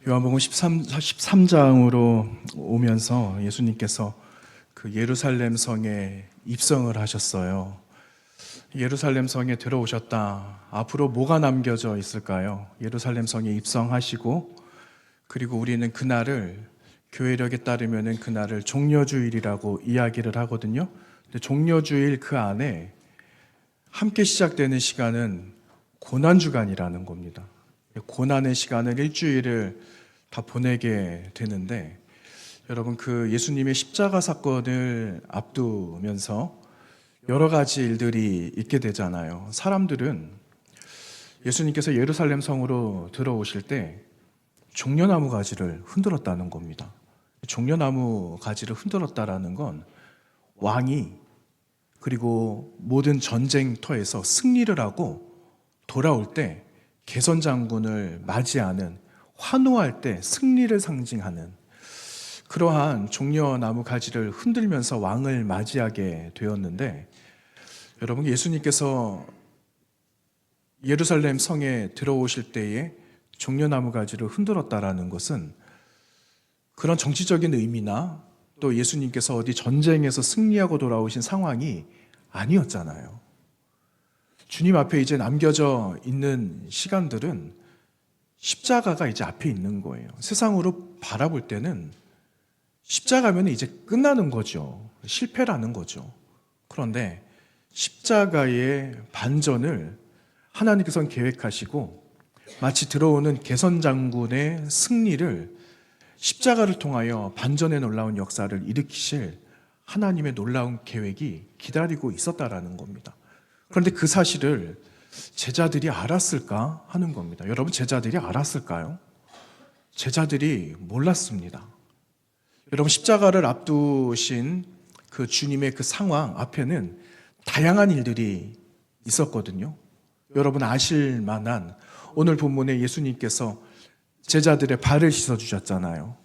요한복음 13장으로 오면서 예수님께서 그 예루살렘 성에 입성을 하셨어요. 예루살렘 성에 들어오셨다. 앞으로 뭐가 남겨져 있을까요? 예루살렘 성에 입성하시고, 그리고 우리는 그날을, 교회력에 따르면 그날을 종려주일이라고 이야기를 하거든요. 근데 종려주일 그 안에 함께 시작되는 시간은 고난주간이라는 겁니다. 고난의 시간을 일주일을 다 보내게 되는데, 여러분, 그 예수님의 십자가 사건을 앞두면서 여러 가지 일들이 있게 되잖아요. 사람들은 예수님께서 예루살렘 성으로 들어오실 때 종려나무 가지를 흔들었다는 겁니다. 종려나무 가지를 흔들었다라는 건 왕이, 그리고 모든 전쟁터에서 승리를 하고 돌아올 때 개선 장군을 맞이하는, 환호할 때 승리를 상징하는 그러한 종려나무 가지를 흔들면서 왕을 맞이하게 되었는데, 여러분, 예수님께서 예루살렘 성에 들어오실 때에 종려나무 가지를 흔들었다라는 것은 그런 정치적인 의미나 또 예수님께서 어디 전쟁에서 승리하고 돌아오신 상황이 아니었잖아요. 주님 앞에 이제 남겨져 있는 시간들은 십자가가 이제 앞에 있는 거예요. 세상으로 바라볼 때는 십자가면 이제 끝나는 거죠. 실패라는 거죠. 그런데 십자가의 반전을 하나님께서는 계획하시고, 마치 들어오는 개선 장군의 승리를 십자가를 통하여 반전의 놀라운 역사를 일으키실 하나님의 놀라운 계획이 기다리고 있었다라는 겁니다. 그런데 그 사실을 제자들이 알았을까 하는 겁니다. 여러분, 제자들이 알았을까요? 제자들이 몰랐습니다. 여러분, 십자가를 앞두신 그 주님의 그 상황 앞에는 다양한 일들이 있었거든요. 여러분 아실 만한, 오늘 본문에 예수님께서 제자들의 발을 씻어주셨잖아요.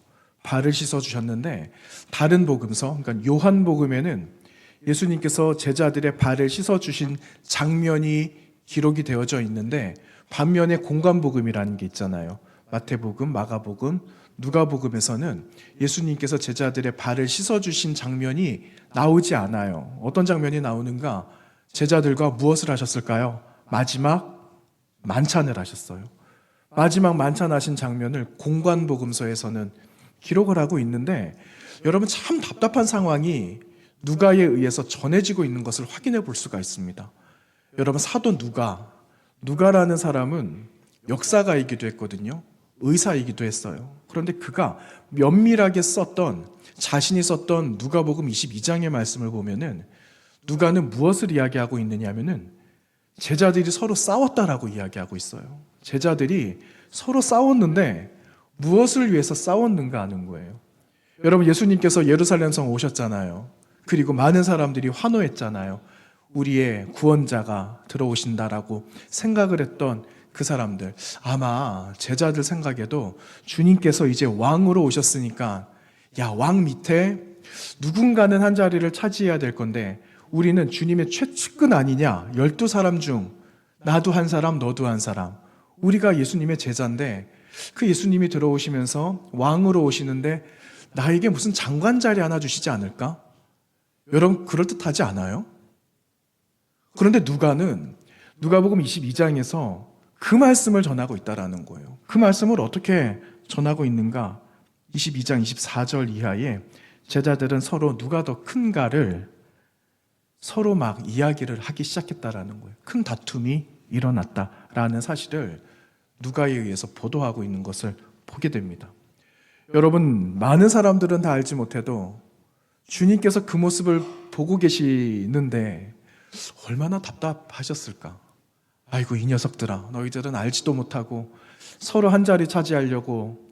발을 씻어주셨는데, 다른 복음서, 그러니까 요한복음에는 예수님께서 제자들의 발을 씻어주신 장면이 기록이 되어져 있는데, 반면에 공관복음이라는 게 있잖아요. 마태복음, 마가복음, 누가복음에서는 예수님께서 제자들의 발을 씻어주신 장면이 나오지 않아요. 어떤 장면이 나오는가? 제자들과 무엇을 하셨을까요? 마지막 만찬을 하셨어요. 마지막 만찬하신 장면을 공관복음서에서는 기록을 하고 있는데, 여러분, 참 답답한 상황이 누가에 의해서 전해지고 있는 것을 확인해 볼 수가 있습니다. 여러분, 사도 누가라는 사람은 역사가이기도 했거든요. 의사이기도 했어요. 그런데 그가 면밀하게 자신이 썼던 누가복음 22장의 말씀을 보면은, 누가는 무엇을 이야기하고 있느냐 하면은 제자들이 서로 싸웠다라고 이야기하고 있어요. 제자들이 서로 싸웠는데 무엇을 위해서 싸웠는가 하는 거예요. 여러분, 예수님께서 예루살렘 성 오셨잖아요. 그리고 많은 사람들이 환호했잖아요. 우리의 구원자가 들어오신다라고 생각을 했던 그 사람들, 아마 제자들 생각에도 주님께서 이제 왕으로 오셨으니까, 야, 왕 밑에 누군가는 한 자리를 차지해야 될 건데 우리는 주님의 최측근 아니냐? 12사람 중 나도 한 사람, 너도 한 사람. 우리가 예수님의 제자인데 그 예수님이 들어오시면서 왕으로 오시는데 나에게 무슨 장관 자리 하나 주시지 않을까? 여러분, 그럴듯하지 않아요? 그런데 누가복음 22장에서 그 말씀을 전하고 있다라는 거예요. 그 말씀을 어떻게 전하고 있는가? 22장 24절 이하에 제자들은 서로 누가 더 큰가를 서로 막 이야기를 하기 시작했다라는 거예요. 큰 다툼이 일어났다라는 사실을 누가에 의해서 보도하고 있는 것을 보게 됩니다. 여러분, 많은 사람들은 다 알지 못해도 주님께서 그 모습을 보고 계시는데 얼마나 답답하셨을까? 아이고, 이 녀석들아, 너희들은 알지도 못하고 서로 한 자리 차지하려고,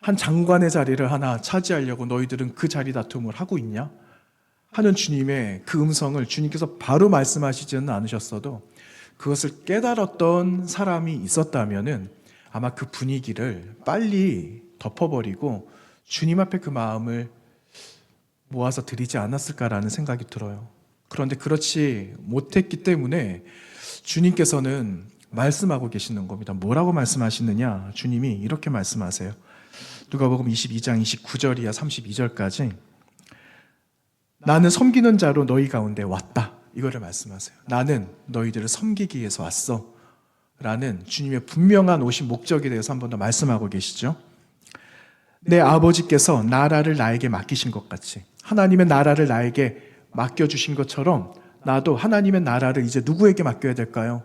한 장관의 자리를 하나 차지하려고 너희들은 그 자리 다툼을 하고 있냐? 하는 주님의 그 음성을 주님께서 바로 말씀하시지는 않으셨어도 그것을 깨달았던 사람이 있었다면은 아마 그 분위기를 빨리 덮어버리고 주님 앞에 그 마음을 모아서 드리지 않았을까라는 생각이 들어요. 그런데 그렇지 못했기 때문에 주님께서는 말씀하고 계시는 겁니다. 뭐라고 말씀하시느냐? 주님이 이렇게 말씀하세요. 누가복음 22장 29절 이하 32절까지 나는 섬기는 자로 너희 가운데 왔다. 이거를 말씀하세요. 나는 너희들을 섬기기 위해서 왔어. 라는 주님의 분명한 오신 목적에 대해서 한 번 더 말씀하고 계시죠. 내 아버지께서 나라를 나에게 맡기신 것 같이 하나님의 나라를 나에게 맡겨주신 것처럼 나도 하나님의 나라를 이제 누구에게 맡겨야 될까요?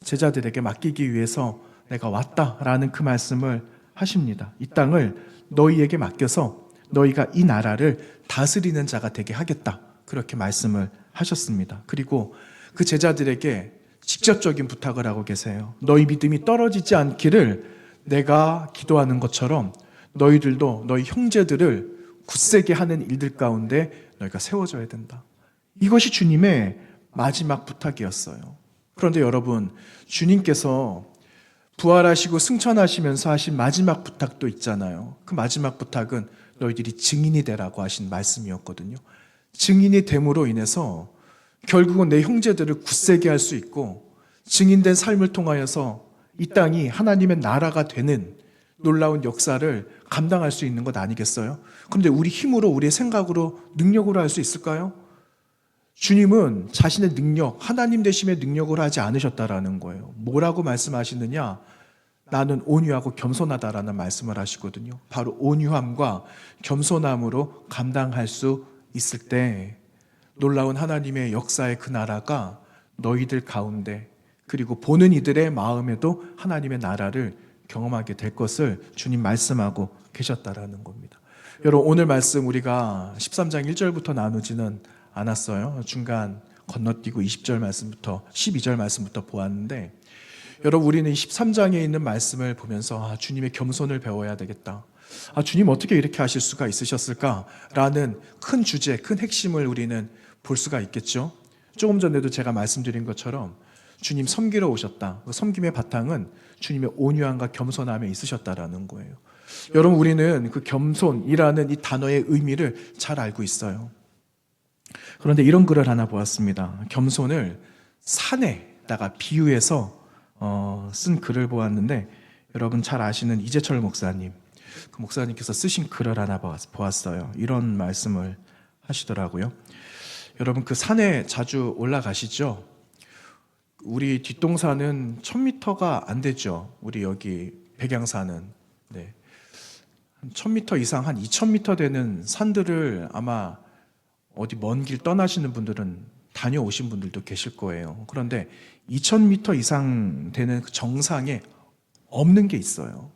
제자들에게 맡기기 위해서 내가 왔다라는 그 말씀을 하십니다. 이 땅을 너희에게 맡겨서 너희가 이 나라를 다스리는 자가 되게 하겠다. 그렇게 말씀을 하셨습니다. 그리고 그 제자들에게 직접적인 부탁을 하고 계세요. 너희 믿음이 떨어지지 않기를 내가 기도하는 것처럼 너희들도 너희 형제들을 굳세게 하는 일들 가운데 너희가 세워져야 된다. 이것이 주님의 마지막 부탁이었어요. 그런데 여러분, 주님께서 부활하시고 승천하시면서 하신 마지막 부탁도 있잖아요. 그 마지막 부탁은 너희들이 증인이 되라고 하신 말씀이었거든요. 증인이 됨으로 인해서 결국은 내 형제들을 굳세게 할 수 있고 증인된 삶을 통하여서 이 땅이 하나님의 나라가 되는 놀라운 역사를 감당할 수 있는 것 아니겠어요? 그런데 우리 힘으로, 우리의 생각으로, 능력으로 할 수 있을까요? 주님은 자신의 능력, 하나님 되심의 능력으로 하지 않으셨다라는 거예요. 뭐라고 말씀하시느냐? 나는 온유하고 겸손하다라는 말씀을 하시거든요. 바로 온유함과 겸손함으로 감당할 수 있을 때 놀라운 하나님의 역사의 그 나라가 너희들 가운데 그리고 보는 이들의 마음에도 하나님의 나라를 경험하게 될 것을 주님 말씀하고 계셨다라는 겁니다. 여러분, 오늘 말씀 우리가 13장 1절부터 나누지는 않았어요. 중간 건너뛰고 20절 말씀부터 12절 말씀부터 보았는데 여러분, 우리는 13장에 있는 말씀을 보면서 주님의 겸손을 배워야 되겠다. 주님 어떻게 이렇게 하실 수가 있으셨을까라는 큰 주제, 큰 핵심을 우리는 볼 수가 있겠죠. 조금 전에도 제가 말씀드린 것처럼 주님 섬기러 오셨다. 그 섬김의 바탕은 주님의 온유함과 겸손함에 있으셨다라는 거예요. 여러분, 우리는 그 겸손이라는 이 단어의 의미를 잘 알고 있어요. 그런데 이런 글을 하나 보았습니다. 겸손을 산에다가 비유해서 쓴 글을 보았는데 여러분 잘 아시는 이재철 목사님, 그 목사님께서 쓰신 글을 하나 보았어요. 이런 말씀을 하시더라고요. 여러분, 그 산에 자주 올라가시죠? 우리 뒷동산은 1000m가 안 되죠. 우리 여기 백양산은. 네. 1000m 이상, 한 2000m 되는 산들을 아마 어디 먼 길 떠나시는 분들은 다녀오신 분들도 계실 거예요. 그런데 2000m 이상 되는 그 정상에 없는 게 있어요.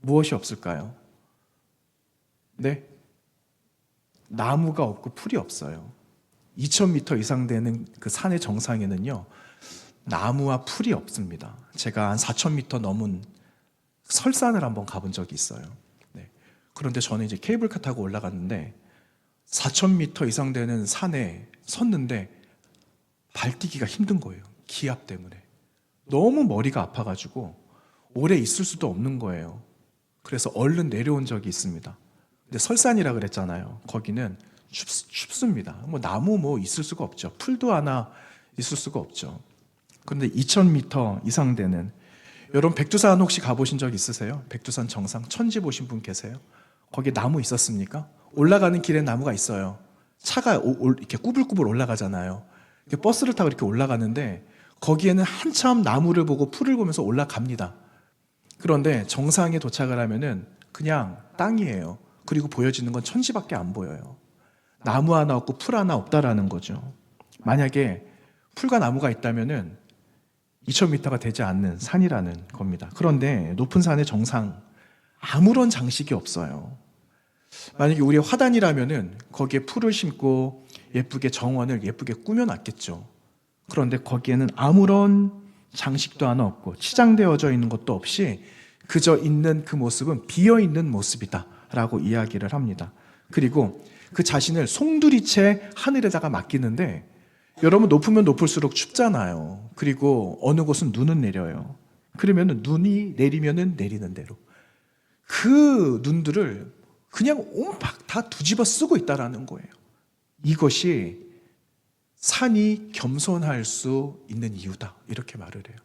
무엇이 없을까요? 네? 나무가 없고 풀이 없어요. 2000m 이상 되는 그 산의 정상에는요, 나무와 풀이 없습니다. 제가 한 4000m 넘은 설산을 한번 가본 적이 있어요. 네. 그런데 저는 이제 케이블카 타고 올라갔는데 4000m 이상 되는 산에 섰는데 발 뛰기가 힘든 거예요. 기압 때문에. 너무 머리가 아파가지고 오래 있을 수도 없는 거예요. 그래서 얼른 내려온 적이 있습니다. 근데 설산이라 그랬잖아요. 거기는 춥습니다. 뭐 나무 뭐 있을 수가 없죠. 풀도 하나 있을 수가 없죠. 그런데 2000m 이상 되는, 여러분 백두산 혹시 가보신 적 있으세요? 백두산 정상 천지 보신 분 계세요? 거기에 나무 있었습니까? 올라가는 길에 나무가 있어요. 차가 이렇게 꾸불꾸불 올라가잖아요. 이렇게 버스를 타고 이렇게 올라가는데 거기에는 한참 나무를 보고 풀을 보면서 올라갑니다. 그런데 정상에 도착을 하면은 그냥 땅이에요. 그리고 보여지는 건 천지밖에 안 보여요. 나무 하나 없고 풀 하나 없다라는 거죠. 만약에 풀과 나무가 있다면은 2000m가 되지 않는 산이라는 겁니다. 그런데 높은 산의 정상, 아무런 장식이 없어요. 만약에 우리 화단이라면은 거기에 풀을 심고 예쁘게 정원을 예쁘게 꾸며놨겠죠. 그런데 거기에는 아무런 장식도 하나 없고 치장되어져 있는 것도 없이 그저 있는 그 모습은 비어있는 모습이다 라고 이야기를 합니다. 그리고 그 자신을 송두리째 하늘에다가 맡기는데, 여러분 높으면 높을수록 춥잖아요. 그리고 어느 곳은 눈은 내려요. 그러면 눈이 내리면 내리는 대로 그 눈들을 그냥 온팍 다 뒤집어 쓰고 있다라는 거예요. 이것이 산이 겸손할 수 있는 이유다, 이렇게 말을 해요.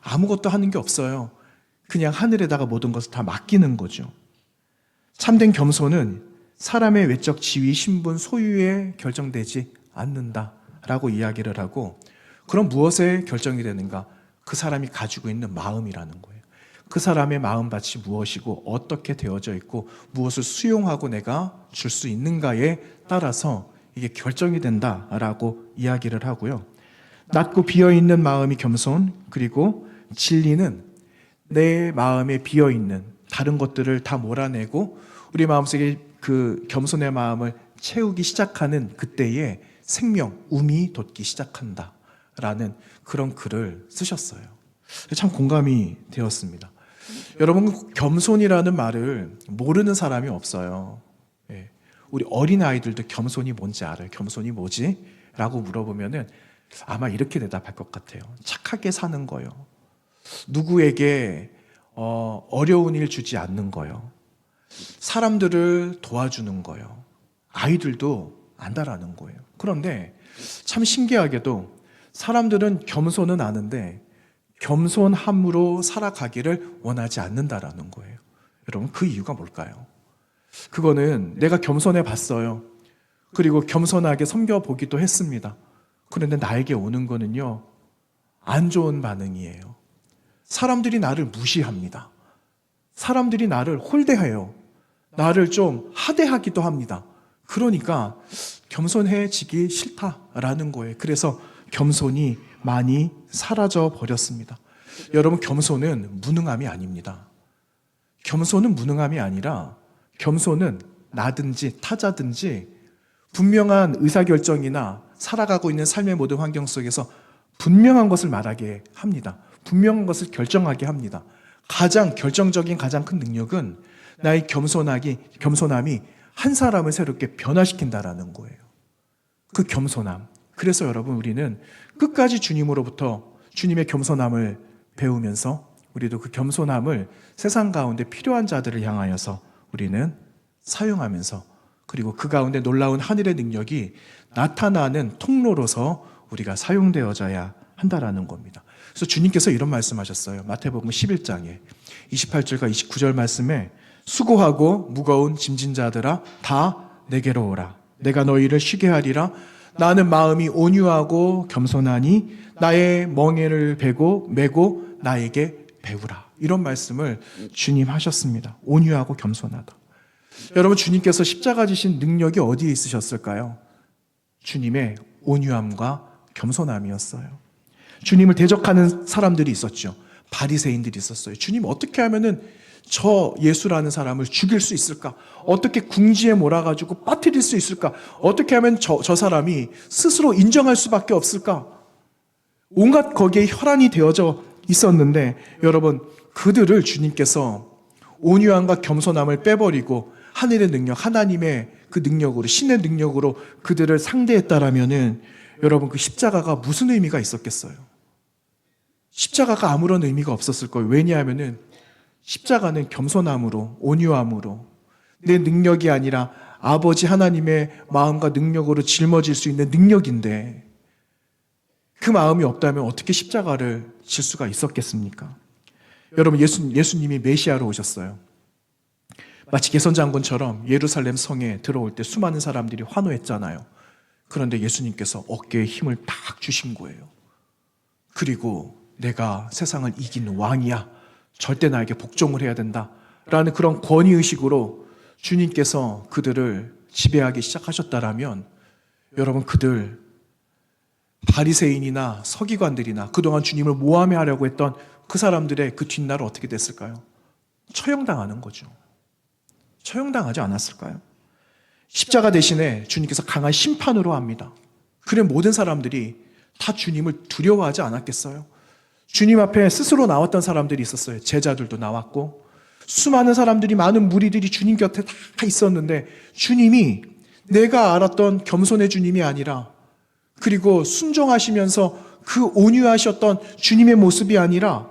아무것도 하는 게 없어요. 그냥 하늘에다가 모든 것을 다 맡기는 거죠. 참된 겸손은 사람의 외적 지위, 신분, 소유에 결정되지 않는다라고 이야기를 하고, 그럼 무엇에 결정이 되는가? 그 사람이 가지고 있는 마음이라는 거예요. 그 사람의 마음밭이 무엇이고 어떻게 되어져 있고 무엇을 수용하고 내가 줄 수 있는가에 따라서 이게 결정이 된다라고 이야기를 하고요. 낮고 비어있는 마음이 겸손, 그리고 진리는 내 마음에 비어있는 다른 것들을 다 몰아내고 우리 마음속에 그 겸손의 마음을 채우기 시작하는 그때에 생명, 움이 돋기 시작한다라는 그런 글을 쓰셨어요. 참 공감이 되었습니다. 여러분, 겸손이라는 말을 모르는 사람이 없어요. 예. 우리 어린아이들도 겸손이 뭔지 알아요. 겸손이 뭐지? 라고 물어보면은 아마 이렇게 대답할 것 같아요. 착하게 사는 거요. 누구에게 어려운 일 주지 않는 거요. 사람들을 도와주는 거요. 아이들도 안다라는 거예요. 그런데 참 신기하게도 사람들은 겸손은 아는데 겸손함으로 살아가기를 원하지 않는다라는 거예요. 여러분, 그 이유가 뭘까요? 그거는 내가 겸손해 봤어요. 그리고 겸손하게 섬겨보기도 했습니다. 그런데 나에게 오는 거는요, 안 좋은 반응이에요. 사람들이 나를 무시합니다. 사람들이 나를 홀대해요. 나를 좀 하대하기도 합니다. 그러니까 겸손해지기 싫다라는 거예요. 그래서 겸손이 많이 사라져 버렸습니다. 여러분, 겸손은 무능함이 아닙니다. 겸손은 무능함이 아니라 겸손은 나든지 타자든지 분명한 의사결정이나 살아가고 있는 삶의 모든 환경 속에서 분명한 것을 말하게 합니다. 분명한 것을 결정하게 합니다. 가장 결정적인 가장 큰 능력은 나의 겸손함이 한 사람을 새롭게 변화시킨다라는 거예요. 그 겸손함. 그래서 여러분, 우리는 끝까지 주님으로부터 주님의 겸손함을 배우면서 우리도 그 겸손함을 세상 가운데 필요한 자들을 향하여서 우리는 사용하면서, 그리고 그 가운데 놀라운 하늘의 능력이 나타나는 통로로서 우리가 사용되어져야 한다라는 겁니다. 그래서 주님께서 이런 말씀하셨어요. 마태복음 11장에 28절과 29절 말씀에 수고하고 무거운 짐진 자들아 다 내게로 오라. 내가 너희를 쉬게 하리라. 나는 마음이 온유하고 겸손하니 나의 멍에를 메고 나에게 배우라. 이런 말씀을 주님 하셨습니다. 온유하고 겸손하다. 여러분, 주님께서 십자가 지신 능력이 어디에 있으셨을까요? 주님의 온유함과 겸손함이었어요. 주님을 대적하는 사람들이 있었죠. 바리새인들이 있었어요. 주님, 어떻게 하면은 저 예수라는 사람을 죽일 수 있을까? 어떻게 궁지에 몰아가지고 빠뜨릴 수 있을까? 어떻게 하면 저 사람이 스스로 인정할 수밖에 없을까? 온갖 거기에 혈안이 되어져 있었는데, 여러분, 그들을 주님께서 온유함과 겸손함을 빼버리고 하늘의 능력, 하나님의 그 능력으로, 신의 능력으로 그들을 상대했다라면은 여러분, 그 십자가가 무슨 의미가 있었겠어요? 십자가가 아무런 의미가 없었을 거예요. 왜냐하면은 십자가는 겸손함으로, 온유함으로, 내 능력이 아니라 아버지 하나님의 마음과 능력으로 짊어질 수 있는 능력인데, 그 마음이 없다면 어떻게 십자가를 질 수가 있었겠습니까? 여러분, 예수님이 메시아로 오셨어요. 마치 개선장군처럼 예루살렘 성에 들어올 때 수많은 사람들이 환호했잖아요. 그런데 예수님께서 어깨에 힘을 딱 주신 거예요. 그리고 내가 세상을 이긴 왕이야. 절대 나에게 복종을 해야 된다. 라는 그런 권위의식으로 주님께서 그들을 지배하기 시작하셨다라면, 여러분, 그들 바리새인이나 서기관들이나 그동안 주님을 모함해하려고 했던 그 사람들의 그 뒷날은 어떻게 됐을까요? 처형당하는 거죠. 처형당하지 않았을까요? 십자가 대신에 주님께서 강한 심판으로 합니다. 그래 모든 사람들이 다 주님을 두려워하지 않았겠어요? 주님 앞에 스스로 나왔던 사람들이 있었어요. 제자들도 나왔고 수많은 사람들이, 많은 무리들이 주님 곁에 다 있었는데, 주님이 내가 알았던 겸손의 주님이 아니라, 그리고 순종하시면서 그 온유하셨던 주님의 모습이 아니라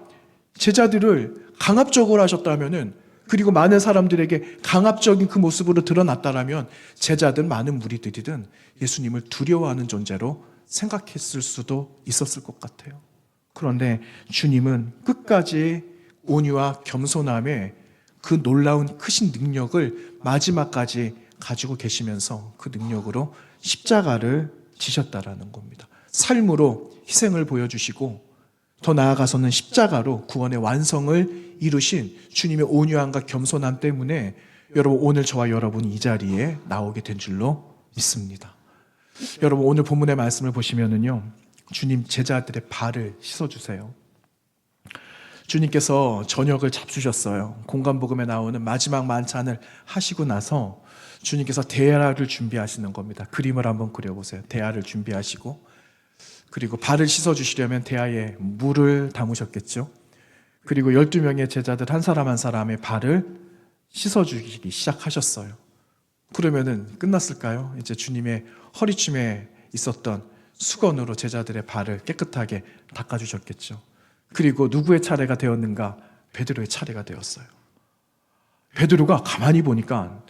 제자들을 강압적으로 하셨다면은, 그리고 많은 사람들에게 강압적인 그 모습으로 드러났다라면 제자든 많은 무리들이든 예수님을 두려워하는 존재로 생각했을 수도 있었을 것 같아요. 그런데 주님은 끝까지 온유와 겸손함에 그 놀라운 크신 능력을 마지막까지 가지고 계시면서 그 능력으로 십자가를 지셨다라는 겁니다. 삶으로 희생을 보여주시고 더 나아가서는 십자가로 구원의 완성을 이루신 주님의 온유함과 겸손함 때문에 여러분 오늘 저와 여러분이 이 자리에 나오게 된 줄로 믿습니다. 여러분 오늘 본문의 말씀을 보시면은요, 주님 제자들의 발을 씻어주세요. 주님께서 저녁을 잡수셨어요. 공간복음에 나오는 마지막 만찬을 하시고 나서 주님께서 대야를 준비하시는 겁니다. 그림을 한번 그려보세요. 대야를 준비하시고 그리고 발을 씻어주시려면 대야에 물을 담으셨겠죠. 그리고 12명의 제자들 한 사람 한 사람의 발을 씻어주기 시작하셨어요. 그러면은 끝났을까요? 이제 주님의 허리춤에 있었던 수건으로 제자들의 발을 깨끗하게 닦아주셨겠죠. 그리고 누구의 차례가 되었는가? 베드로의 차례가 되었어요. 베드로가 가만히 보니까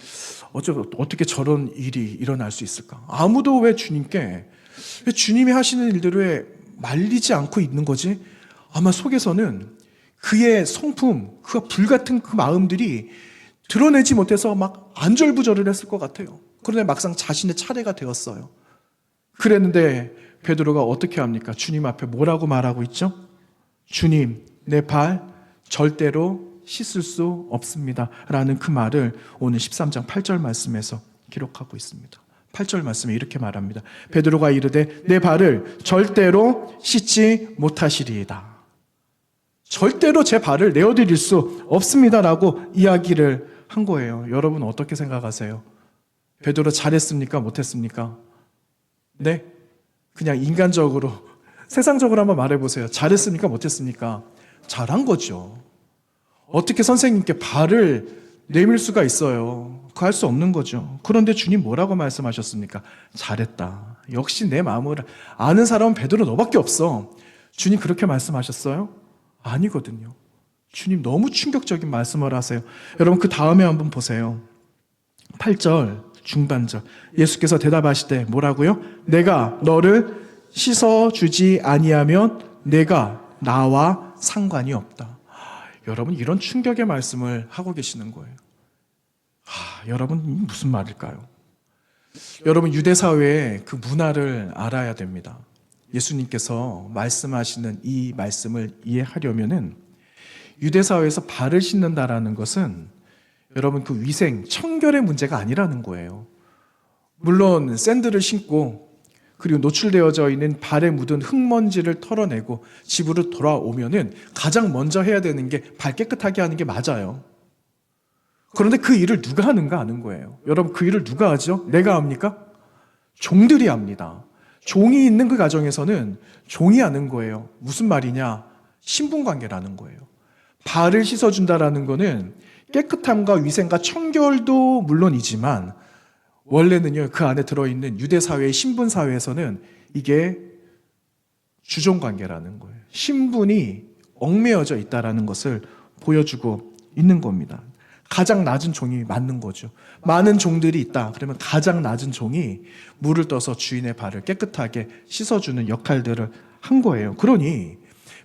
어떻게 저런 일이 일어날 수 있을까? 아무도 왜 주님이 하시는 일대로 왜 말리지 않고 있는 거지? 아마 속에서는 그의 성품, 그가 불같은 그 마음들이 드러내지 못해서 막 안절부절을 했을 것 같아요. 그런데 막상 자신의 차례가 되었어요. 그랬는데 베드로가 어떻게 합니까? 주님 앞에 뭐라고 말하고 있죠? 주님, 내 발 절대로 씻을 수 없습니다. 라는 그 말을 오늘 13장 8절 말씀에서 기록하고 있습니다. 8절 말씀에 이렇게 말합니다. 베드로가 이르되 내 발을 절대로 씻지 못하시리이다. 절대로 제 발을 내어드릴 수 없습니다라고 이야기를 한 거예요. 여러분 어떻게 생각하세요? 베드로 잘했습니까? 못했습니까? 네? 그냥 인간적으로 세상적으로 한번 말해보세요. 잘했습니까? 못했습니까? 잘한 거죠. 어떻게 선생님께 발을 내밀 수가 있어요? 그 할 수 없는 거죠. 그런데 주님 뭐라고 말씀하셨습니까? 잘했다. 역시 내 마음을 아는 사람은 베드로 너밖에 없어. 주님 그렇게 말씀하셨어요? 아니거든요. 주님 너무 충격적인 말씀을 하세요. 여러분 그 다음에 한번 보세요. 8절 중반절 예수께서 대답하시되 뭐라고요? 내가 너를 씻어주지 아니하면 내가 나와 상관이 없다. 여러분 이런 충격의 말씀을 하고 계시는 거예요. 여러분 무슨 말일까요? 여러분 유대사회의 그 문화를 알아야 됩니다. 예수님께서 말씀하시는 이 말씀을 이해하려면은 유대사회에서 발을 씻는다라는 것은 여러분 그 위생, 청결의 문제가 아니라는 거예요. 물론 샌들을 신고 그리고 노출되어져 있는 발에 묻은 흙먼지를 털어내고 집으로 돌아오면은 가장 먼저 해야 되는 게 발 깨끗하게 하는 게 맞아요. 그런데 그 일을 누가 하는가 하는 거예요. 여러분 그 일을 누가 하죠? 내가 합니까? 종들이 합니다. 종이 있는 그 가정에서는 종이 하는 거예요. 무슨 말이냐? 신분관계라는 거예요. 발을 씻어준다라는 거는 깨끗함과 위생과 청결도 물론이지만 원래는요 그 안에 들어있는 유대사회의 신분사회에서는 이게 주종관계라는 거예요. 신분이 얽매여져 있다라는 것을 보여주고 있는 겁니다. 가장 낮은 종이 맞는 거죠. 많은 종들이 있다. 그러면 가장 낮은 종이 물을 떠서 주인의 발을 깨끗하게 씻어주는 역할들을 한 거예요. 그러니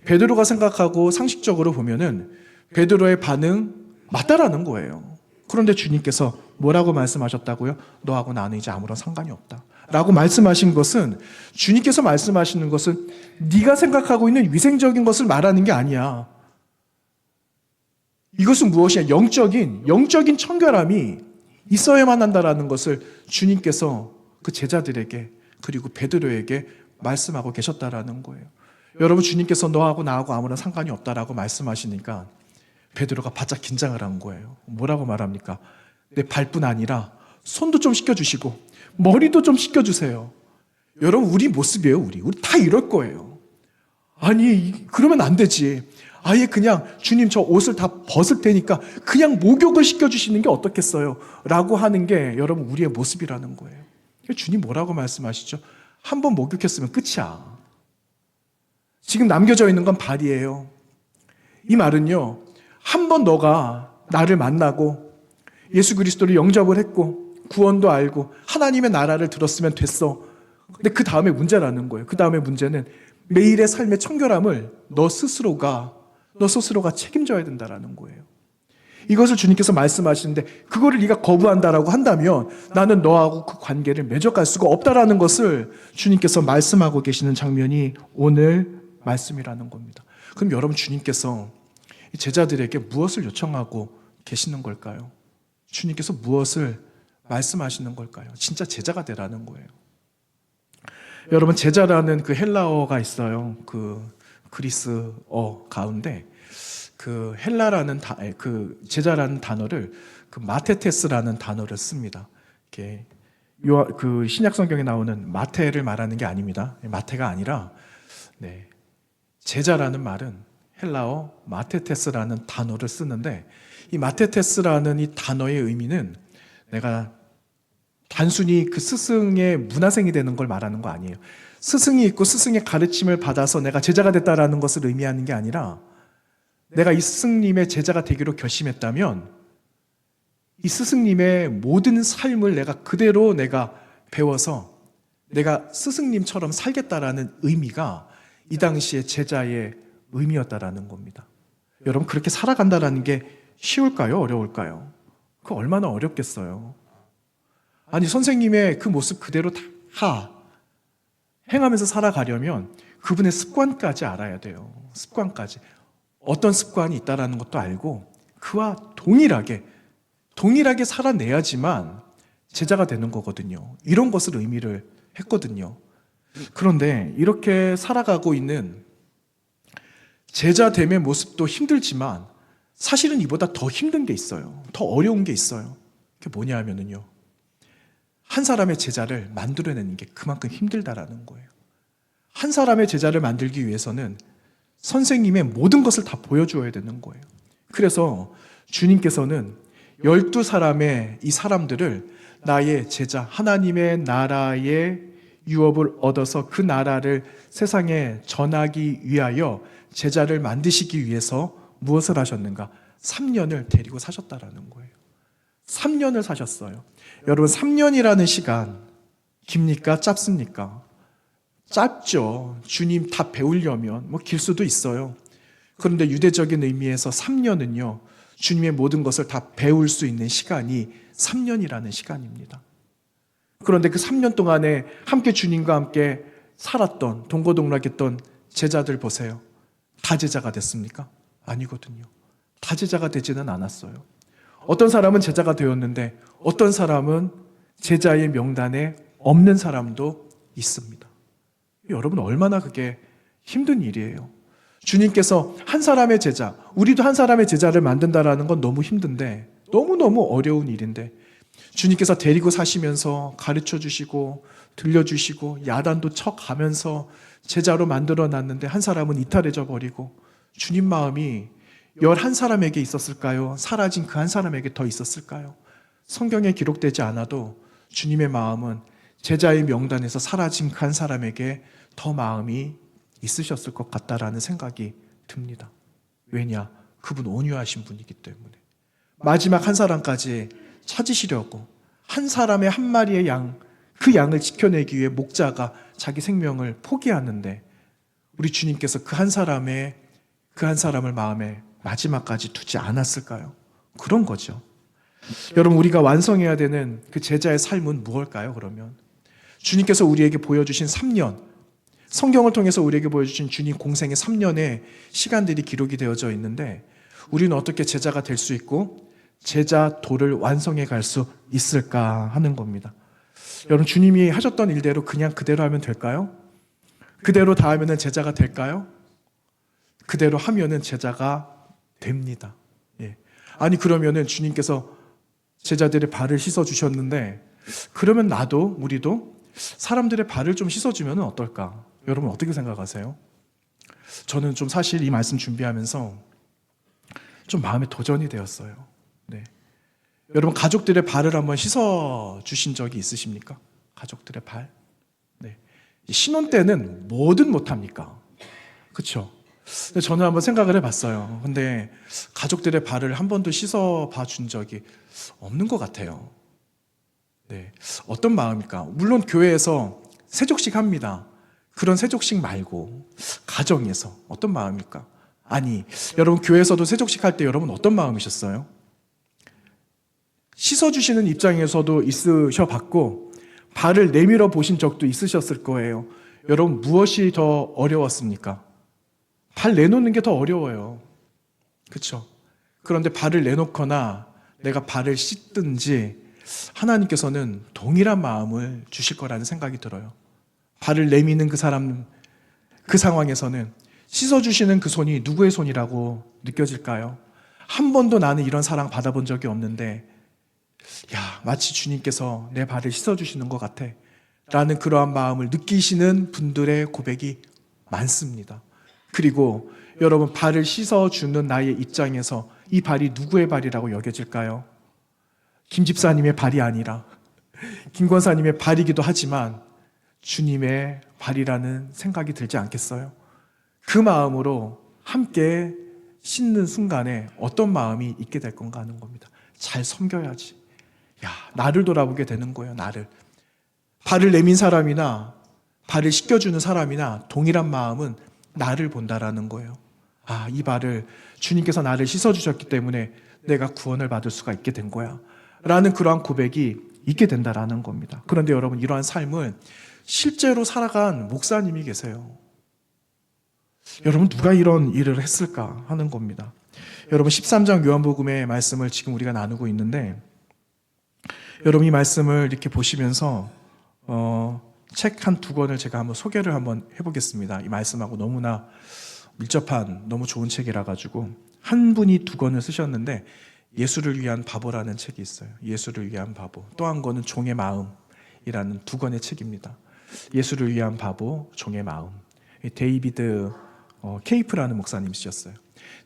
베드로가 생각하고 상식적으로 보면은 베드로의 반응 맞다라는 거예요. 그런데 주님께서 뭐라고 말씀하셨다고요? 너하고 나는 이제 아무런 상관이 없다. 라고 말씀하신 것은 주님께서 말씀하시는 것은 네가 생각하고 있는 위생적인 것을 말하는 게 아니야. 이것은 무엇이냐? 영적인 청결함이 있어야만 한다라는 것을 주님께서 그 제자들에게 그리고 베드로에게 말씀하고 계셨다라는 거예요. 여러분 주님께서 너하고 나하고 아무런 상관이 없다라고 말씀하시니까 베드로가 바짝 긴장을 한 거예요. 뭐라고 말합니까? 내 발뿐 아니라 손도 좀 씻겨주시고 머리도 좀 씻겨주세요. 여러분 우리 모습이에요. 우리 다 이럴 거예요. 아니 그러면 안 되지. 아예 그냥 주님 저 옷을 다 벗을 테니까 그냥 목욕을 시켜주시는 게 어떻겠어요? 라고 하는 게 여러분 우리의 모습이라는 거예요. 주님 뭐라고 말씀하시죠? 한 번 목욕했으면 끝이야. 지금 남겨져 있는 건 발이에요. 이 말은요. 한 번 너가 나를 만나고 예수 그리스도를 영접을 했고 구원도 알고 하나님의 나라를 들었으면 됐어. 근데 그 다음에 문제라는 거예요. 그 다음에 문제는 매일의 삶의 청결함을 너 스스로가 책임져야 된다라는 거예요. 이것을 주님께서 말씀하시는데 그거를 네가 거부한다라고 한다면 나는 너하고 그 관계를 맺어갈 수가 없다라는 것을 주님께서 말씀하고 계시는 장면이 오늘 말씀이라는 겁니다. 그럼 여러분, 주님께서 제자들에게 무엇을 요청하고 계시는 걸까요? 주님께서 무엇을 말씀하시는 걸까요? 진짜 제자가 되라는 거예요. 여러분, 제자라는 그 헬라어가 있어요. 그 그리스어 가운데 그 헬라라는 그 제자라는 단어를 그 마테테스라는 단어를 씁니다. 이렇게 그 신약 성경에 나오는 마테를 말하는 게 아닙니다. 마테가 아니라 제자라는 말은 헬라어 마테테스라는 단어를 쓰는데, 이 마테테스라는 이 단어의 의미는 내가 단순히 그 스승의 문화생이 되는 걸 말하는 거 아니에요. 스승이 있고 스승의 가르침을 받아서 내가 제자가 됐다라는 것을 의미하는 게 아니라, 내가 이 스승님의 제자가 되기로 결심했다면 이 스승님의 모든 삶을 내가 그대로 내가 배워서 내가 스승님처럼 살겠다라는 의미가 이 당시에 제자의 의미였다라는 겁니다. 여러분, 그렇게 살아간다라는 게 쉬울까요? 어려울까요? 그거 얼마나 어렵겠어요. 아니, 선생님의 그 모습 그대로 다 행하면서 살아가려면 그분의 습관까지 알아야 돼요. 습관까지. 어떤 습관이 있다라는 것도 알고 그와 동일하게 살아내야지만 제자가 되는 거거든요. 이런 것을 의미를 했거든요. 그런데 이렇게 살아가고 있는 제자됨의 모습도 힘들지만 사실은 이보다 더 힘든 게 있어요. 더 어려운 게 있어요. 그게 뭐냐 하면은요, 한 사람의 제자를 만들어내는 게 그만큼 힘들다라는 거예요. 한 사람의 제자를 만들기 위해서는 선생님의 모든 것을 다 보여주어야 되는 거예요. 그래서 주님께서는 12사람의 이 사람들을 나의 제자, 하나님의 나라의 유업을 얻어서 그 나라를 세상에 전하기 위하여 제자를 만드시기 위해서 무엇을 하셨는가? 3년을 데리고 사셨다라는 거예요. 3년을 사셨어요. 여러분, 3년이라는 시간 깁니까? 짧습니까? 짧죠. 주님 다 배우려면 길 수도 있어요. 그런데 유대적인 의미에서 3년은요, 주님의 모든 것을 다 배울 수 있는 시간이 3년이라는 시간입니다. 그런데 그 3년 동안에 함께 주님과 함께 살았던, 동고동락했던 제자들 보세요. 다 제자가 됐습니까? 아니거든요. 다 제자가 되지는 않았어요. 어떤 사람은 제자가 되었는데 어떤 사람은 제자의 명단에 없는 사람도 있습니다. 여러분, 얼마나 그게 힘든 일이에요. 주님께서 한 사람의 제자, 우리도 한 사람의 제자를 만든다라는 건 너무 힘든데, 너무너무 어려운 일인데, 주님께서 데리고 사시면서 가르쳐 주시고 들려주시고 야단도 쳐가면서 제자로 만들어 놨는데 한 사람은 이탈해져 버리고, 주님 마음이 11사람에게 있었을까요? 사라진 그 한 사람에게 더 있었을까요? 성경에 기록되지 않아도 주님의 마음은 제자의 명단에서 사라진 그 한 사람에게 더 마음이 있으셨을 것 같다라는 생각이 듭니다. 왜냐? 그분 온유하신 분이기 때문에. 마지막 한 사람까지 찾으시려고 한 사람의 한 마리의 양, 그 양을 지켜내기 위해 목자가 자기 생명을 포기하는데 우리 주님께서 그 한 사람을 마음에 마지막까지 두지 않았을까요? 그런 거죠. 여러분, 우리가 완성해야 되는 그 제자의 삶은 무엇일까요? 그러면 주님께서 우리에게 보여주신 3년, 성경을 통해서 우리에게 보여주신 주님 공생의 3년의 시간들이 기록이 되어져 있는데, 우리는 어떻게 제자가 될 수 있고 제자 도를 완성해 갈 수 있을까 하는 겁니다. 여러분, 주님이 하셨던 일대로 그냥 그대로 하면 될까요? 그대로 다 하면 제자가 될까요? 그대로 하면은 제자가 됩니다. 예. 아니, 그러면은 주님께서 제자들의 발을 씻어 주셨는데, 그러면 우리도 사람들의 발을 좀 씻어주면 어떨까? 여러분, 어떻게 생각하세요? 저는 좀 사실 이 말씀 준비하면서 좀 마음에 도전이 되었어요. 네. 여러분, 가족들의 발을 한번 씻어 주신 적이 있으십니까? 가족들의 발? 네. 신혼 때는 뭐든 못합니까? 그렇죠? 저는 한번 생각을 해봤어요. 근데 가족들의 발을 한 번도 씻어 봐준 적이 없는 것 같아요. 네. 어떤 마음일까? 물론 교회에서 세족식 합니다. 그런 세족식 말고 가정에서 어떤 마음일까? 아니, 여러분 교회에서도 세족식 할 때 여러분 어떤 마음이셨어요? 씻어주시는 입장에서도 있으셔봤고 발을 내밀어 보신 적도 있으셨을 거예요. 여러분 무엇이 더 어려웠습니까? 발 내놓는 게 더 어려워요. 그렇죠? 그런데 발을 내놓거나 내가 발을 씻든지 하나님께서는 동일한 마음을 주실 거라는 생각이 들어요. 발을 내미는 그 사람, 그 상황에서는 씻어주시는 그 손이 누구의 손이라고 느껴질까요? 한 번도 나는 이런 사랑 받아본 적이 없는데 마치 주님께서 내 발을 씻어주시는 것 같아 라는 그러한 마음을 느끼시는 분들의 고백이 많습니다. 그리고 여러분 발을 씻어주는 나의 입장에서 이 발이 누구의 발이라고 여겨질까요? 김 집사님의 발이 아니라 김 권사님의 발이기도 하지만 주님의 발이라는 생각이 들지 않겠어요? 그 마음으로 함께 씻는 순간에 어떤 마음이 있게 될 건가 하는 겁니다. 잘 섬겨야지. 나를 돌아보게 되는 거예요. 나를. 발을 내민 사람이나 발을 씻겨주는 사람이나 동일한 마음은 나를 본다라는 거예요. 이 발을 주님께서 나를 씻어주셨기 때문에 내가 구원을 받을 수가 있게 된 거야 라는 그러한 고백이 있게 된다라는 겁니다. 그런데 여러분 이러한 삶을 실제로 살아간 목사님이 계세요. 여러분 누가 이런 일을 했을까 하는 겁니다. 여러분 13장 요한복음의 말씀을 지금 우리가 나누고 있는데 여러분 이 말씀을 이렇게 보시면서 책 한 두 권을 제가 한번 소개를 한번 해보겠습니다. 이 말씀하고 너무나 밀접한 너무 좋은 책이라 가지고 한 분이 두 권을 쓰셨는데 예수를 위한 바보라는 책이 있어요. 예수를 위한 바보. 또 한 권은 종의 마음이라는 두 권의 책입니다. 예수를 위한 바보, 종의 마음. 데이비드 케이프라는 목사님 쓰셨어요.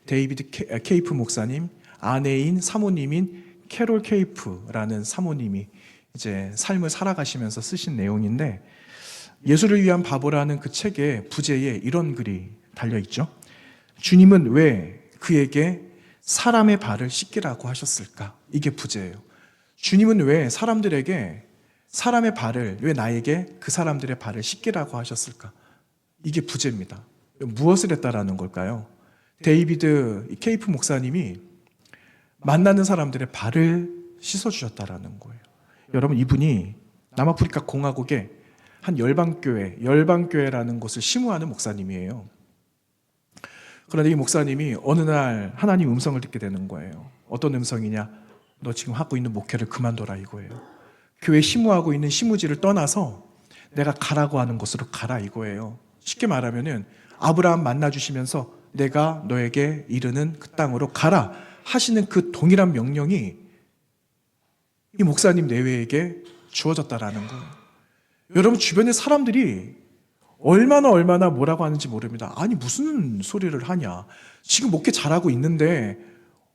데이비드 케이프 목사님 아내인 사모님인 캐롤 케이프라는 사모님이 이제 삶을 살아가시면서 쓰신 내용인데 예수를 위한 바보라는 그 책의 부제에 이런 글이 달려있죠. 주님은 왜 그에게 사람의 발을 씻기라고 하셨을까? 이게 부제예요. 주님은 왜 사람들에게 사람의 발을, 왜 나에게 그 사람들의 발을 씻기라고 하셨을까? 이게 부제입니다. 무엇을 했다라는 걸까요? 데이비드 케이프 목사님이 만나는 사람들의 발을 씻어주셨다라는 거예요. 여러분 이분이 남아프리카 공화국의 한 열방교회라는 곳을 심우하는 목사님이에요. 그런데 이 목사님이 어느 날 하나님 음성을 듣게 되는 거예요. 어떤 음성이냐? 너 지금 하고 있는 목회를 그만둬라 이거예요. 교회 심우하고 있는 심우지를 떠나서 내가 가라고 하는 곳으로 가라 이거예요. 쉽게 말하면은 아브라함 만나주시면서 내가 너에게 이르는 그 땅으로 가라 하시는 그 동일한 명령이 이 목사님 내외에게 주어졌다라는 거예요. 여러분 주변의 사람들이 얼마나 뭐라고 하는지 모릅니다. 아니 무슨 소리를 하냐. 지금 목회 잘하고 있는데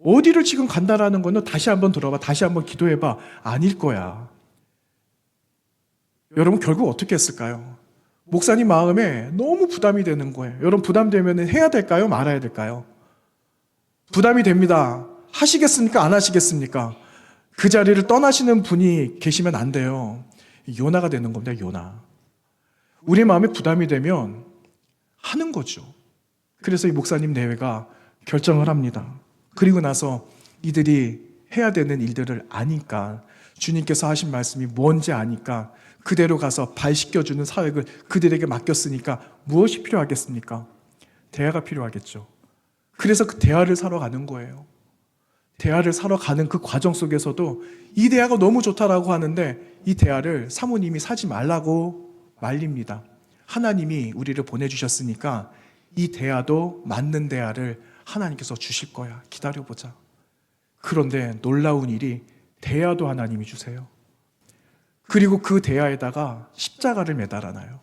어디를 지금 간다라는 거는 다시 한번 들어봐. 다시 한번 기도해봐. 아닐 거야. 여러분 결국 어떻게 했을까요? 목사님 마음에 너무 부담이 되는 거예요. 여러분 부담되면 해야 될까요? 말아야 될까요? 부담이 됩니다. 하시겠습니까? 안 하시겠습니까? 그 자리를 떠나시는 분이 계시면 안 돼요. 요나가 되는 겁니다. 요나. 우리 마음에 부담이 되면 하는 거죠. 그래서 이 목사님 내외가 결정을 합니다. 그리고 나서 이들이 해야 되는 일들을 아니까 주님께서 하신 말씀이 뭔지 아니까 그대로 가서 발 씻겨주는 사역을 그들에게 맡겼으니까 무엇이 필요하겠습니까? 대화가 필요하겠죠. 그래서 그 대화를 사러 가는 거예요. 대화를 사러 가는 그 과정 속에서도 이 대화가 너무 좋다라고 하는데 이 대화를 사모님이 사지 말라고 말립니다. 하나님이 우리를 보내주셨으니까 이 대화도 맞는 대화를 하나님께서 주실 거야. 기다려보자. 그런데 놀라운 일이 대화도 하나님이 주세요. 그리고 그 대야에다가 십자가를 매달아놔요.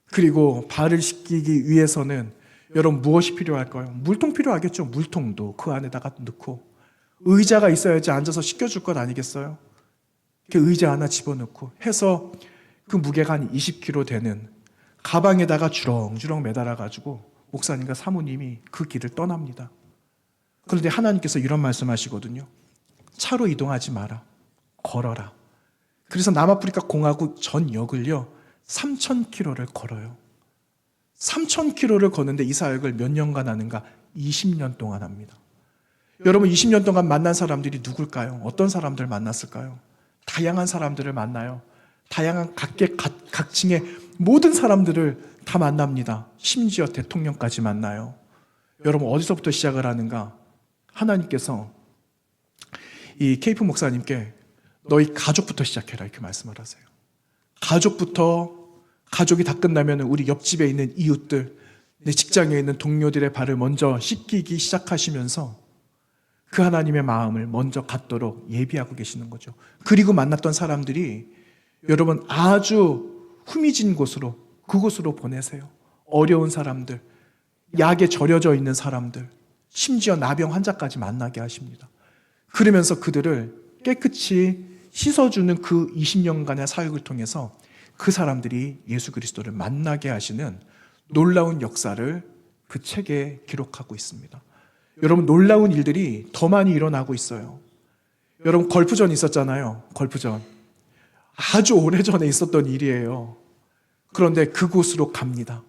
그리고 발을 씻기기 위해서는 여러분 무엇이 필요할까요? 물통 필요하겠죠. 물통도 그 안에다가 넣고 의자가 있어야지 앉아서 씻겨줄 것 아니겠어요? 그 의자 하나 집어넣고 해서 그 무게가 한 20kg 되는 가방에다가 주렁주렁 매달아가지고 목사님과 사모님이 그 길을 떠납니다. 그런데 하나님께서 이런 말씀하시거든요. 차로 이동하지 마라. 걸어라. 그래서 남아프리카 공화국 전 역을요 3,000km를 걸어요. 3,000km를 걷는데 이 사역을 몇 년간 하는가? 20년 동안 합니다. 여러분 20년 동안 만난 사람들이 누굴까요? 어떤 사람들 만났을까요? 다양한 사람들을 만나요. 다양한 각계각층의 모든 사람들을 다 만납니다. 심지어 대통령까지 만나요. 여러분 어디서부터 시작을 하는가? 하나님께서 이 케이프 목사님께 너희 가족부터 시작해라 이렇게 말씀을 하세요. 가족이 다 끝나면 우리 옆집에 있는 이웃들, 내 직장에 있는 동료들의 발을 먼저 씻기기 시작하시면서 그 하나님의 마음을 먼저 갖도록 예비하고 계시는 거죠. 그리고 만났던 사람들이 여러분 아주 후미진 곳으로, 그곳으로 보내세요. 어려운 사람들, 약에 절여져 있는 사람들, 심지어 나병 환자까지 만나게 하십니다. 그러면서 그들을 깨끗이 씻어주는 그 20년간의 사역을 통해서 그 사람들이 예수 그리스도를 만나게 하시는 놀라운 역사를 그 책에 기록하고 있습니다. 여러분 놀라운 일들이 더 많이 일어나고 있어요. 여러분 걸프전 있었잖아요. 걸프전 아주 오래전에 있었던 일이에요. 그런데 그곳으로 갑니다.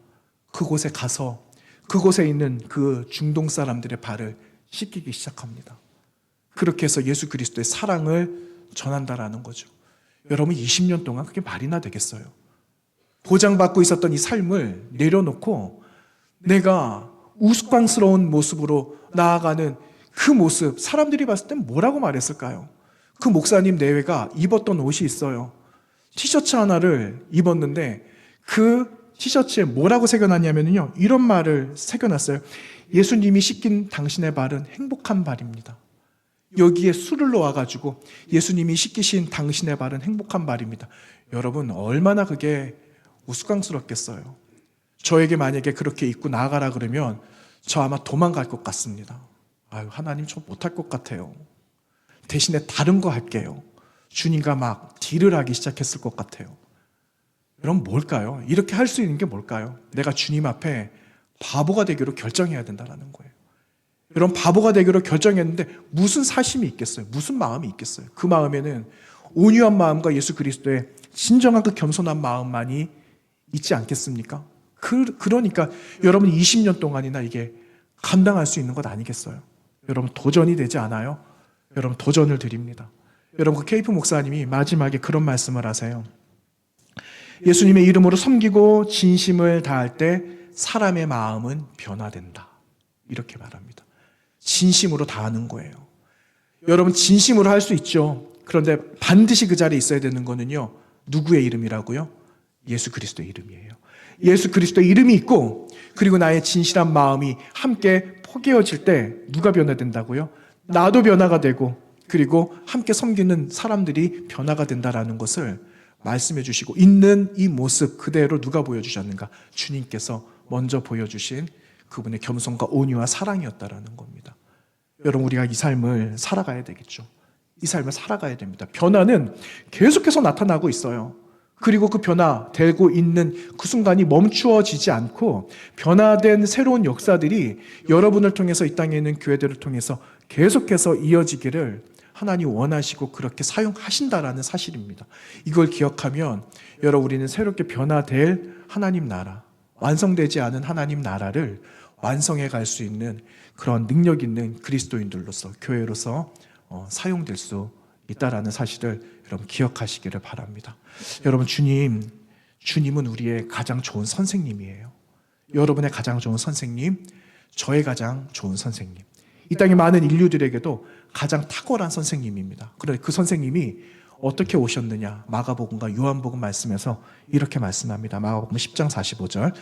그곳에 가서 그곳에 있는 그 중동 사람들의 발을 씻기기 시작합니다. 그렇게 해서 예수 그리스도의 사랑을 전한다라는 거죠. 여러분 20년 동안 그게 말이나 되겠어요? 보장받고 있었던 이 삶을 내려놓고 내가 우스꽝스러운 모습으로 나아가는 그 모습, 사람들이 봤을 땐 뭐라고 말했을까요? 그 목사님 내외가 입었던 옷이 있어요. 티셔츠 하나를 입었는데 그 티셔츠에 뭐라고 새겨놨냐면요, 이런 말을 새겨놨어요. 예수님이 씻긴 당신의 발은 행복한 발입니다. 여기에 술을 놓아가지고 예수님이 씻기신 당신의 발은 행복한 발입니다. 여러분 얼마나 그게 우스꽝스럽겠어요. 저에게 만약에 그렇게 입고 나아가라 그러면 저 아마 도망갈 것 같습니다. 아유, 하나님 저 못할 것 같아요. 대신에 다른 거 할게요. 주님과 막 딜을 하기 시작했을 것 같아요. 여러분 뭘까요? 이렇게 할 수 있는 게 뭘까요? 내가 주님 앞에 바보가 되기로 결정해야 된다는 거예요. 여러분 바보가 되기로 결정했는데 무슨 사심이 있겠어요? 무슨 마음이 있겠어요? 그 마음에는 온유한 마음과 예수 그리스도의 진정한 그 겸손한 마음만이 있지 않겠습니까? 그러니까 여러분 20년 동안이나 이게 감당할 수 있는 것 아니겠어요? 여러분 도전이 되지 않아요? 여러분 도전을 드립니다. 여러분 그 케이프 목사님이 마지막에 그런 말씀을 하세요. 예수님의 이름으로 섬기고 진심을 다할 때 사람의 마음은 변화된다. 이렇게 말합니다. 진심으로 다하는 거예요. 여러분 진심으로 할 수 있죠. 그런데 반드시 그 자리에 있어야 되는 거는요, 누구의 이름이라고요? 예수 그리스도의 이름이에요. 예수 그리스도의 이름이 있고 그리고 나의 진실한 마음이 함께 포개어질 때 누가 변화된다고요? 나도 변화가 되고 그리고 함께 섬기는 사람들이 변화가 된다라는 것을 말씀해 주시고 있는 이 모습 그대로 누가 보여주셨는가? 주님께서 먼저 보여주신 그분의 겸손과 온유와 사랑이었다라는 겁니다. 여러분 우리가 이 삶을 살아가야 되겠죠. 이 삶을 살아가야 됩니다. 변화는 계속해서 나타나고 있어요. 그리고 그 변화되고 있는 그 순간이 멈추어지지 않고 변화된 새로운 역사들이 여러분을 통해서 이 땅에 있는 교회들을 통해서 계속해서 이어지기를 하나님 원하시고 그렇게 사용하신다라는 사실입니다. 이걸 기억하면 여러분 우리는 새롭게 변화될 하나님 나라, 완성되지 않은 하나님 나라를 완성해 갈 수 있는 그런 능력 있는 그리스도인들로서 교회로서 사용될 수 있다라는 사실을 여러분 기억하시기를 바랍니다. 여러분 주님은 우리의 가장 좋은 선생님이에요. 여러분의 가장 좋은 선생님, 저의 가장 좋은 선생님, 이 땅의 많은 인류들에게도 가장 탁월한 선생님입니다. 그런데 그 선생님이 어떻게 오셨느냐? 마가복음과 요한복음 말씀에서 이렇게 말씀합니다. 마가복음 10장 45절.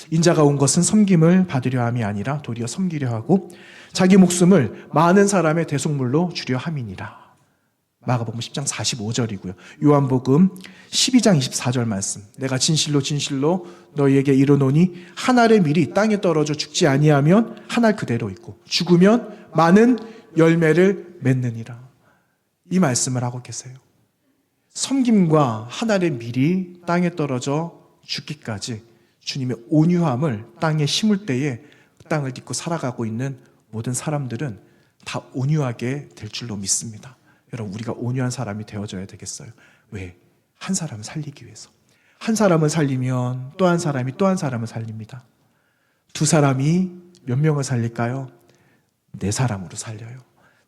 인자가 온 것은 섬김을 받으려 함이 아니라 도리어 섬기려 하고 자기 목숨을 많은 사람의 대속물로 주려 함이니라. 마가복음 10장 45절이고요. 요한복음 12장 24절 말씀. 내가 진실로 진실로 너희에게 이르노니 한 알의 밀이 땅에 떨어져 죽지 아니하면 한 알 그대로 있고 죽으면 많은 열매를 맺느니라. 이 말씀을 하고 계세요. 섬김과 한 알의 밀이 땅에 떨어져 죽기까지 주님의 온유함을 땅에 심을 때에 땅을 딛고 살아가고 있는 모든 사람들은 다 온유하게 될 줄로 믿습니다. 여러분 우리가 온유한 사람이 되어줘야 되겠어요. 왜? 한 사람을 살리기 위해서. 한 사람을 살리면 또 한 사람이 또 한 사람을 살립니다. 두 사람이 몇 명을 살릴까요? 네 사람으로 살려요.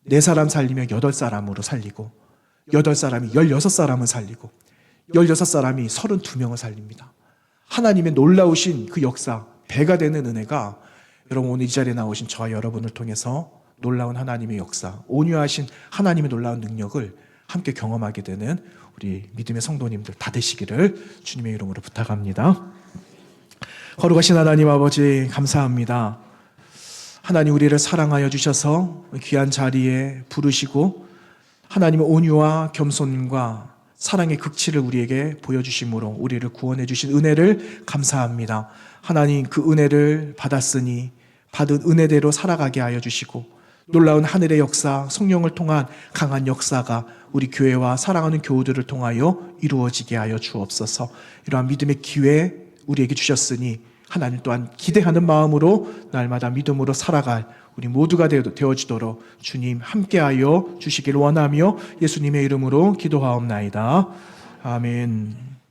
네 사람 살리면 8사람으로 살리고, 8사람이 16사람을 살리고, 16사람이 32명을 살립니다. 하나님의 놀라우신 그 역사, 배가 되는 은혜가 여러분 오늘 이 자리에 나오신 저와 여러분을 통해서 놀라운 하나님의 역사, 온유하신 하나님의 놀라운 능력을 함께 경험하게 되는 우리 믿음의 성도님들 다 되시기를 주님의 이름으로 부탁합니다. 거룩하신 하나님 아버지 감사합니다. 하나님 우리를 사랑하여 주셔서 귀한 자리에 부르시고 하나님의 온유와 겸손과 사랑의 극치를 우리에게 보여주심으로 우리를 구원해 주신 은혜를 감사합니다. 하나님 그 은혜를 받았으니 받은 은혜대로 살아가게 하여 주시고 놀라운 하늘의 역사, 성령을 통한 강한 역사가 우리 교회와 사랑하는 교우들을 통하여 이루어지게 하여 주옵소서. 이러한 믿음의 기회 우리에게 주셨으니 하나님 또한 기대하는 마음으로 날마다 믿음으로 살아갈 우리 모두가 되어지도록 주님 함께하여 주시길 원하며 예수님의 이름으로 기도하옵나이다. 아멘.